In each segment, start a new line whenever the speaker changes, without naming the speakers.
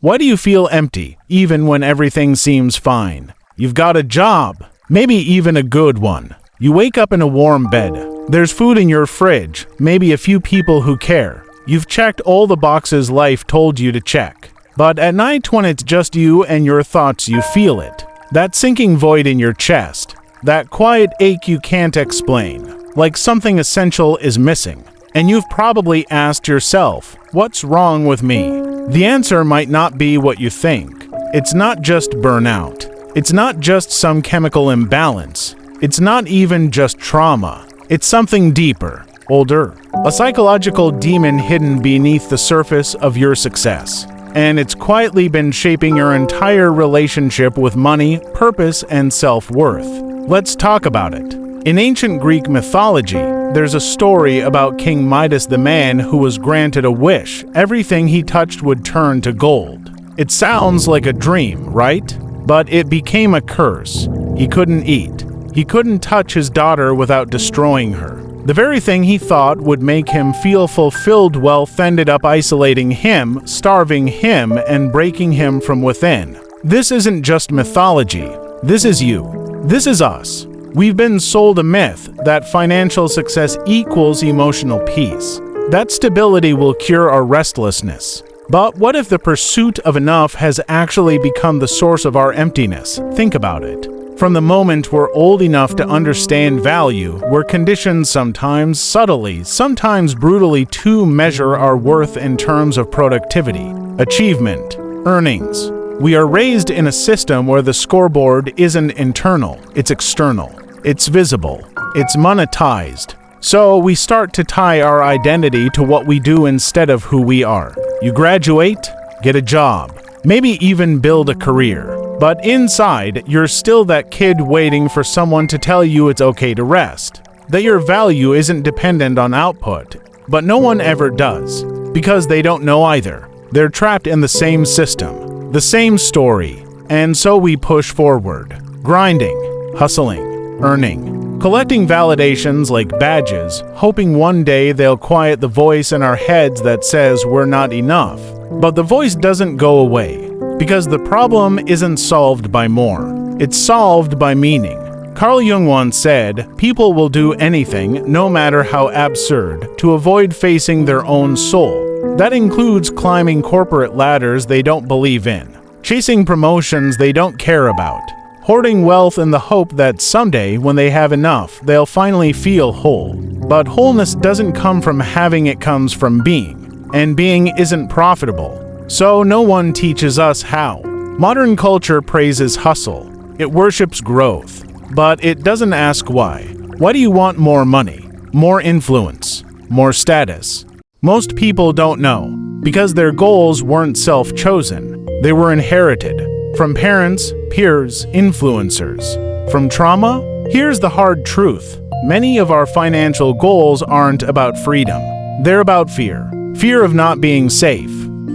Why do you feel empty, even when everything seems fine? You've got a job, maybe even a good one. You wake up in a warm bed. There's food in your fridge, maybe a few people who care. You've checked all the boxes life told you to check. But at night when it's just you and your thoughts, you feel it. That sinking void in your chest. That quiet ache you can't explain. Like something essential is missing. And you've probably asked yourself, what's wrong with me? The answer might not be what you think. It's not just burnout. It's not just some chemical imbalance. It's not even just trauma. It's something deeper, older. A psychological demon hidden beneath the surface of your success. And it's quietly been shaping your entire relationship with money, purpose, and self-worth. Let's talk about it. In ancient Greek mythology, there's a story about King Midas, the man who was granted a wish. Everything he touched would turn to gold. It sounds like a dream, right? But it became a curse. He couldn't eat. He couldn't touch his daughter without destroying her. The very thing he thought would make him feel fulfilled wealth ended up isolating him, starving him, and breaking him from within. This isn't just mythology. This is you. This is us. We've been sold a myth that financial success equals emotional peace. That stability will cure our restlessness. But what if the pursuit of enough has actually become the source of our emptiness? Think about it. From the moment we're old enough to understand value, we're conditioned sometimes subtly, sometimes brutally to measure our worth in terms of productivity, achievement, earnings. We are raised in a system where the scoreboard isn't internal, it's external. It's visible. It's monetized. So we start to tie our identity to what we do instead of who we are. You graduate, get a job, maybe even build a career. But inside, you're still that kid waiting for someone to tell you it's okay to rest, that your value isn't dependent on output. But no one ever does, because they don't know either. They're trapped in the same system, the same story. And so we push forward, grinding, hustling, earning, collecting validations like badges, hoping one day they'll quiet the voice in our heads that says we're not enough. But the voice doesn't go away, because the problem isn't solved by more. It's solved by meaning. Carl Jung once said, people will do anything, no matter how absurd, to avoid facing their own soul. That includes climbing corporate ladders they don't believe in, chasing promotions they don't care about, hoarding wealth in the hope that someday, when they have enough, they'll finally feel whole. But wholeness doesn't come from having, it comes from being. And being isn't profitable. So no one teaches us how. Modern culture praises hustle. It worships growth. But it doesn't ask why. Why do you want more money, more influence, more status? Most people don't know. Because their goals weren't self-chosen. They were inherited. From parents, peers, influencers. From trauma? Here's the hard truth. Many of our financial goals aren't about freedom. They're about fear. Fear of not being safe.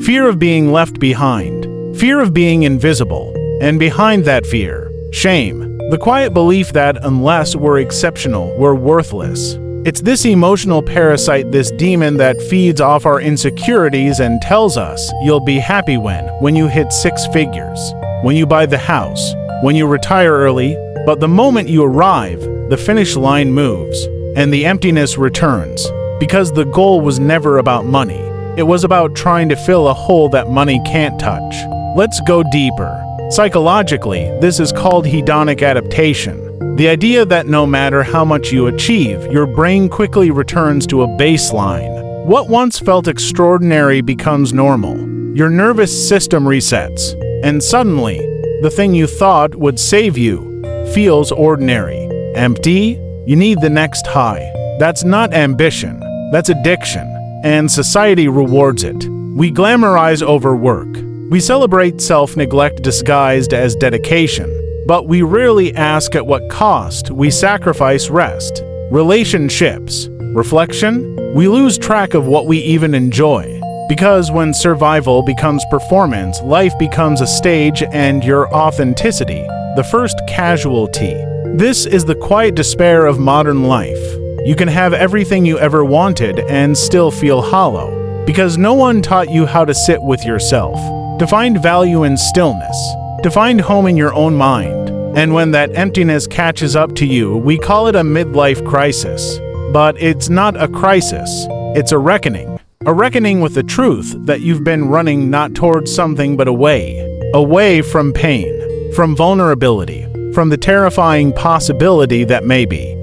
Fear of being left behind. Fear of being invisible. And behind that fear, shame. The quiet belief that unless we're exceptional, we're worthless. It's this emotional parasite, this demon that feeds off our insecurities and tells us you'll be happy when you hit 6 figures, when you buy the house, when you retire early. But the moment you arrive, the finish line moves, and the emptiness returns. Because the goal was never about money. It was about trying to fill a hole that money can't touch. Let's go deeper. Psychologically, this is called hedonic adaptation. The idea that no matter how much you achieve, your brain quickly returns to a baseline. What once felt extraordinary becomes normal. Your nervous system resets, and suddenly, the thing you thought would save you feels ordinary. Empty? You need the next high. That's not ambition, that's addiction, and society rewards it. We glamorize overwork. We celebrate self-neglect disguised as dedication. But we rarely ask at what cost we sacrifice rest, relationships, reflection. We lose track of what we even enjoy. Because when survival becomes performance, life becomes a stage and your authenticity, the first casualty. This is the quiet despair of modern life. You can have everything you ever wanted and still feel hollow. Because no one taught you how to sit with yourself. to find value in stillness, to find home in your own mind. And when that emptiness catches up to you, we call it a midlife crisis. But it's not a crisis, it's a reckoning. A reckoning with the truth that you've been running not towards something but away from pain, from vulnerability, from the terrifying possibility that maybe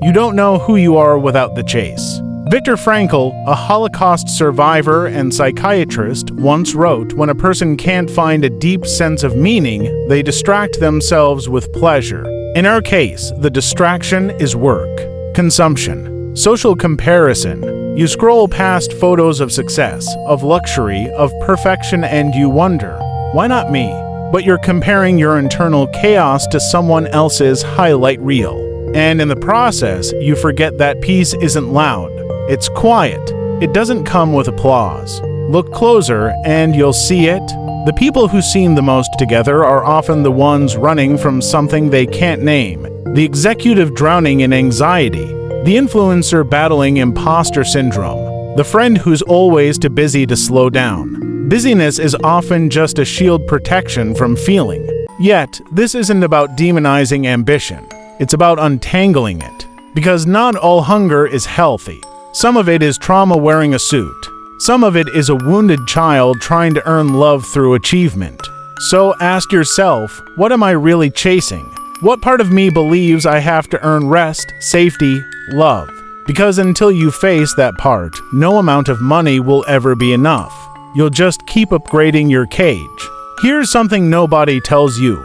you don't know who you are without the chase. Viktor Frankl, a Holocaust survivor and psychiatrist, once wrote, "When a person can't find a deep sense of meaning, they distract themselves with pleasure." In our case, the distraction is work, consumption, social comparison. You scroll past photos of success, of luxury, of perfection, and you wonder, why not me? But you're comparing your internal chaos to someone else's highlight reel. And in the process, you forget that peace isn't loud. It's quiet. It doesn't come with applause. Look closer and you'll see it. The people who seem the most together are often the ones running from something they can't name. The executive drowning in anxiety. The influencer battling imposter syndrome. The friend who's always too busy to slow down. Busyness is often just a shield protection from feeling. Yet, this isn't about demonizing ambition. It's about untangling it. Because not all hunger is healthy. Some of it is trauma wearing a suit. Some of it is a wounded child trying to earn love through achievement. So ask yourself, what am I really chasing? What part of me believes I have to earn rest, safety, love? Because until you face that part, no amount of money will ever be enough. You'll just keep upgrading your cage. Here's something nobody tells you.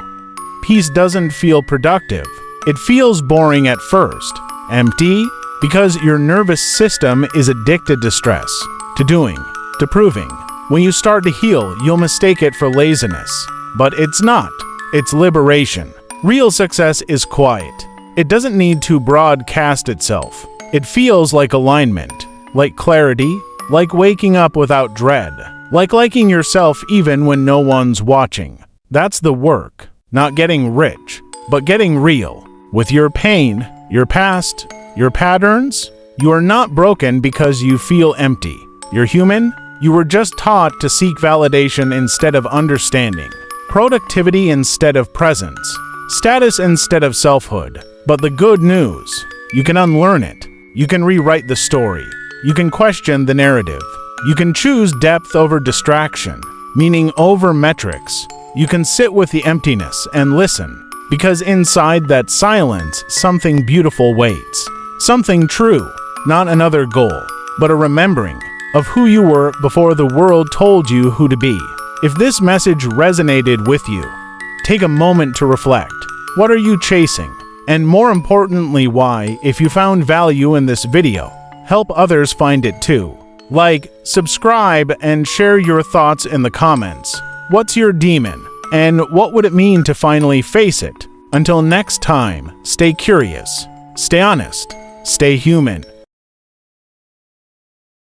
Peace doesn't feel productive. It feels boring at first. Empty? Because your nervous system is addicted to stress, to doing, to proving. When you start to heal, you'll mistake it for laziness. But it's not. It's liberation. Real success is quiet. It doesn't need to broadcast itself. It feels like alignment, like clarity, like waking up without dread, like liking yourself even when no one's watching. That's the work. Not getting rich, but getting real. With your pain, your past, your patterns. You are not broken because you feel empty. You're human. You were just taught to seek validation instead of understanding, productivity instead of presence, status instead of selfhood. But the good news, you can unlearn it. You can rewrite the story. You can question the narrative. You can choose depth over distraction, meaning over metrics. You can sit with the emptiness and listen, because inside that silence, something beautiful waits. Something true, not another goal, but a remembering of who you were before the world told you who to be. If this message resonated with you, take a moment to reflect. What are you chasing? And more importantly, why? If you found value in this video, help others find it too. Like, subscribe, and share your thoughts in the comments. What's your demon? And what would it mean to finally face it? Until next time, stay curious, stay honest, stay human.